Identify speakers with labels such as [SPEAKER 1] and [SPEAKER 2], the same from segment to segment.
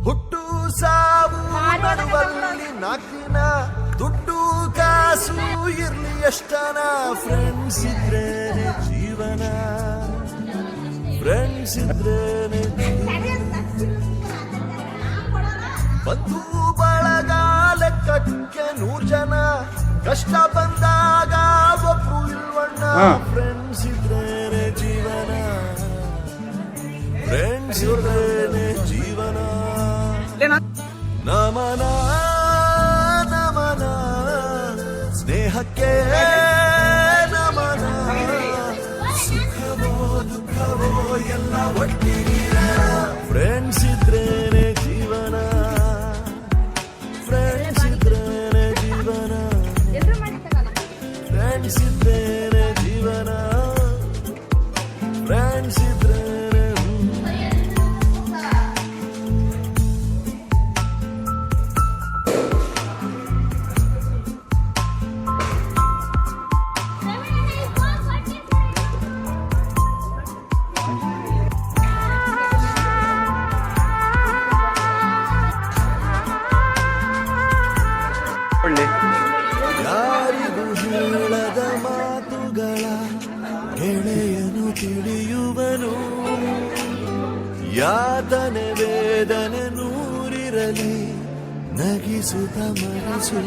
[SPEAKER 1] ಹುಟ್ಟು ಸಾವು ನಡುವಲ್ಲಿ ನಾಕಿನ ದುಡ್ಡು ಕಾಸು ಇರ್ಲಿ ಎಷ್ಟನ ಫ್ರೆಂಡ್ಸ್ ಇದ್ರೇನೆ ಜೀವನ ಫ್ರೆಂಡ್ಸ್ ಇದ್ರೇನೆ ಬಂಧು ಬಳಗ ಲೆಕ್ಕಕ್ಕೆ 100 ಜನ ಕಷ್ಟ ಬಂದಾಗ ಒಬ್ರು ಇಲ್ವಣ್ಣ ಫ್ರೆಂಡ್ಸ್ ಇದ್ರೇನೆ ಜೀವನ ಫ್ರೆಂಡ್ಸ್ ಇದ್ರೇನೆ ಜೀವನ ನಮನ ನಮನ ಸ್ನೇಹಕ್ಕೆ ನಮನ ಸುಖವೋ ದುಃಖವೋ ಎಲ್ಲ ಒಟ್ಟಿಗೆ ಫ್ರೆಂಡ್ಸ್ ಇದ್ರೇನೆ ಜೀವನ ಫ್ರೆಂಡ್ಸ್ ಇದ್ರೇನೆ ಜೀವನ ಫ್ರೆಂಡ್ಸ್ ಇದ್ರೇನೆ ಜೀವನ ಫ್ರೆಂಡ್ಸ್ ಇದ್ರೇನೆ ಯಾರಿಗೂ ಹೇಳದ ಮಾತುಗಳ ಗೆಳೆಯನು ತಿಳಿಯುವನು ಯಾತನೆ ವೇದನೆ ನೂರಿರಲಿ ನಗಿಸುತ್ತ ಮನಸ್ಸು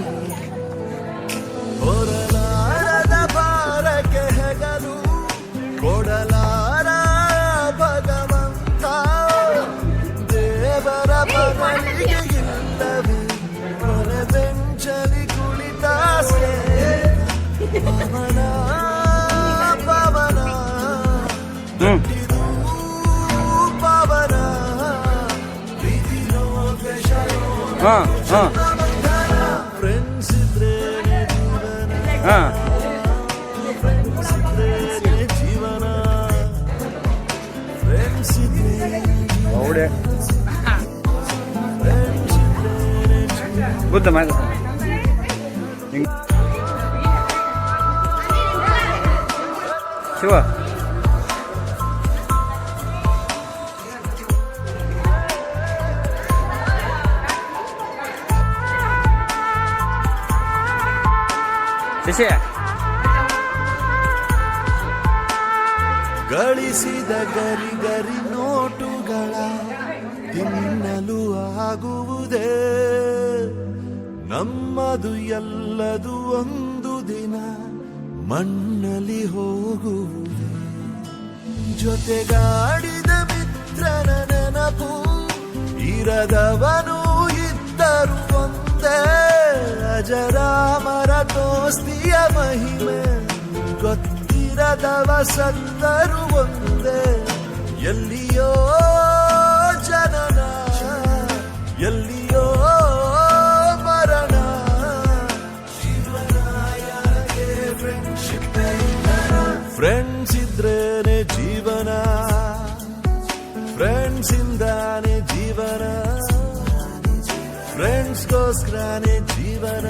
[SPEAKER 1] ಹೊರಲಾರದ ಭಾರಕ್ಕೆ ಹೆಗಲು ಕೊಡಲಾರ ಭಗವಂತ ದೇವರ ಮಗಳಿಗೆ ಇಲ್ಲವೇ ಕೊನೆ ಬೆಂಚಲಿ ಕುಳಿತ ಪವನ ಪವನ ಪವನ ಪ್ರೀತಿನೋ ದ್ವೇಷನೋ ಫ್ರೆಂಡ್ಸ್ ಇದ್ರೇನೆ ಜೀವನ ಫ್ರೆಂಡ್ಸ್ ಇದ್ರೇನೆ ಜೀವನ ಫ್ರೆಂಡ್ಸ್ ಇದ್ರೇನೆ
[SPEAKER 2] ಬುದ್ಧ ಮಾಡ ಶಿವ ಶಶಿ
[SPEAKER 1] ಗಳಿಸಿದ ಗರಿ ಗರಿ ನೋಟುಗಳ ತಿನ್ನಲು ಆಗುವುದೇ ನಮ್ಮದು ಎಲ್ಲದು ಒಂದು ದಿನ ಮಣ್ಣಲ್ಲಿ ಹೋಗುವುದು ಜೊತೆಗಾಡಿದ ಮಿತ್ರನ ನೆನಪು ಇರದವನು ಇದ್ದರು ಒಂದೇ ಅಜರಾಮರ ದೋಸ್ತಿಯ ಮಹಿಮೆ ಗೊತ್ತಿರದವ ಸತ್ತರು ಒಂದೇ ಎಲ್ಲಿಯೋ ಜನನ ಎಲ್ಲಿಯೋ ಮರಣ ಶಿವರಾಯಗೆ ಫ್ರೆಂಡ್ಶಿಪ್ ಫ್ರೆಂಡ್ಸ್ ಇದ್ರೇನೆ ಜೀವನ ಫ್ರೆಂಡ್ಸ್ ಇಂದಾನೆ ಜೀವನ ಫ್ರೆಂಡ್ಸ್ಗೋಸ್ಕರನೇ ಜೀವನ